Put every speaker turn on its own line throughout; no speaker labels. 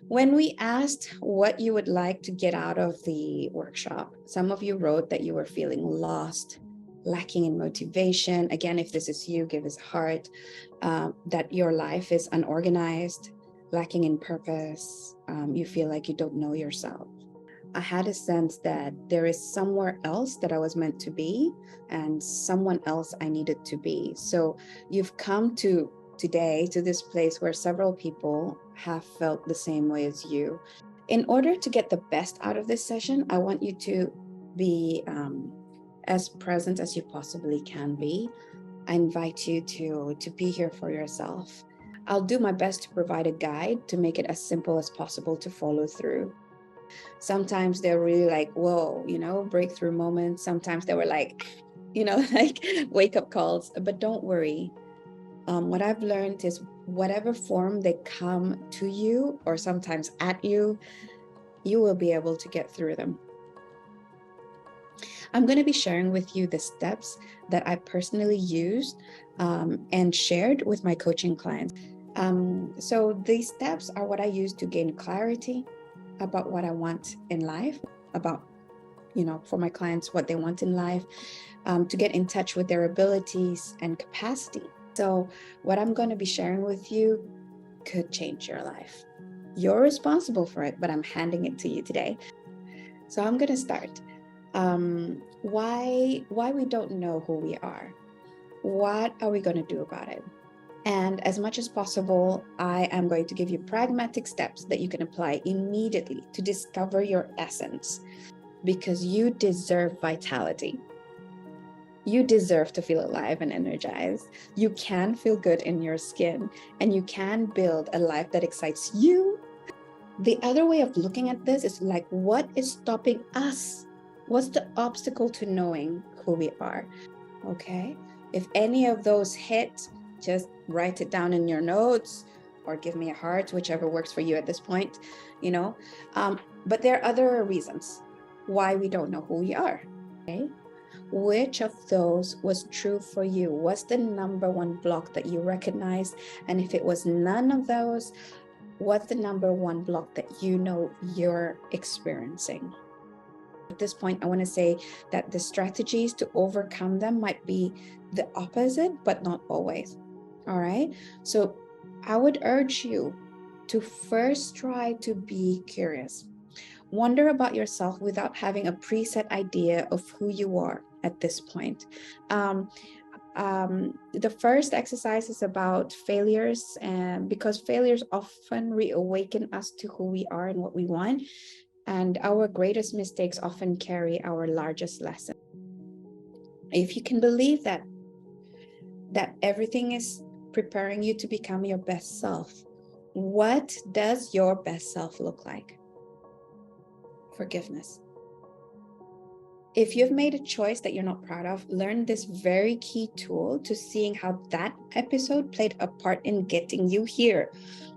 When we asked what you would like to get out of the workshop, some of you wrote that you were feeling lost, lacking in motivation. Again, if this is you, give us a heart. That your life is unorganized, lacking in purpose. You feel like you don't know yourself. I had a sense that there is somewhere else that I was meant to be and someone else I needed to be. So you've come to today to this place where several people have felt the same way as you. In order to get the best out of this session, I want you to be as present as you possibly can be. I invite you to be here for yourself. I'll do my best to provide a guide to make it as simple as possible to follow through. Sometimes they're really like, whoa, breakthrough moments. Sometimes they were like, like wake up calls. But don't worry. What I've learned is whatever form they come to you or sometimes at you, you will be able to get through them. I'm going to be sharing with you the steps that I personally used and shared with my coaching clients. So these steps are what I use to gain clarity about what I want in life, about, for my clients, what they want in life, to get in touch with their abilities and capacity. So what I'm going to be sharing with you could change your life. You're responsible for it, but I'm handing it to you today. So I'm going to start. Why we don't know who we are. What are we going to do about it? And as much as possible, I am going to give you pragmatic steps that you can apply immediately to discover your essence, because you deserve vitality. You deserve to feel alive and energized. You can feel good in your skin, and you can build a life that excites you. The other way of looking at this is like, what is stopping us? What's the obstacle to knowing who we are? Okay. If any of those hit, just write it down in your notes or give me a heart, whichever works for you at this point, but there are other reasons why we don't know who we are. Okay. Which of those was true for you? What's the number one block that you recognized? And if it was none of those, what's the number one block that you're experiencing? At this point, I want to say that the strategies to overcome them might be the opposite, but not always. All right. So I would urge you to first try to be curious. Wonder about yourself without having a preset idea of who you are at this point. The first exercise is about failures, and because failures often reawaken us to who we are and what we want. And our greatest mistakes often carry our largest lesson. If you can believe that everything is preparing you to become your best self, what does your best self look like? Forgiveness. If you've made a choice that you're not proud of, learn this very key tool to seeing how that episode played a part in getting you here.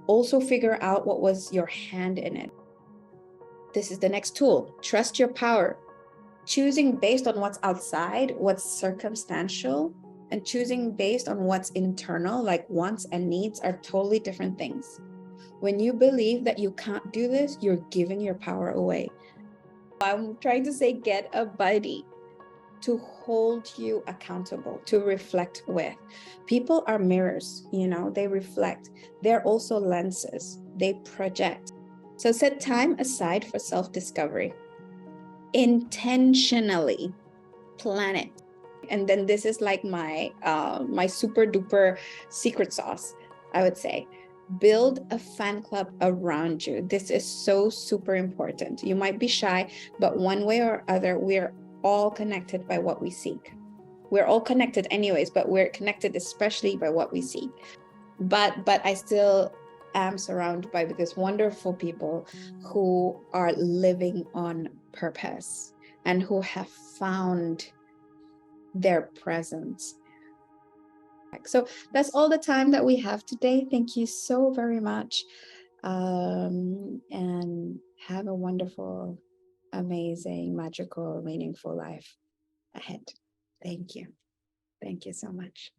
Also figure out what was your hand in it. This is the next tool. Trust your power. Choosing based on what's outside, what's circumstantial, and choosing based on what's internal, like wants and needs, are totally different things. When you believe that you can't do this, you're giving your power away. I'm trying to say, get a buddy to hold you accountable, to reflect with. People are mirrors, they reflect. They're also lenses, they project. So set time aside for self-discovery. Intentionally plan it. And then this is like my super duper secret sauce, I would say. Build a fan club around you. This is so super important. You might be shy, but one way or other, we're all connected by what we seek. We're all connected anyways, but we're connected especially by what we seek. But I still am surrounded by these wonderful people who are living on purpose and who have found their presence. So that's all the time that we have today. Thank you so very much. And have a wonderful, amazing, magical, meaningful life ahead. Thank you. Thank you so much.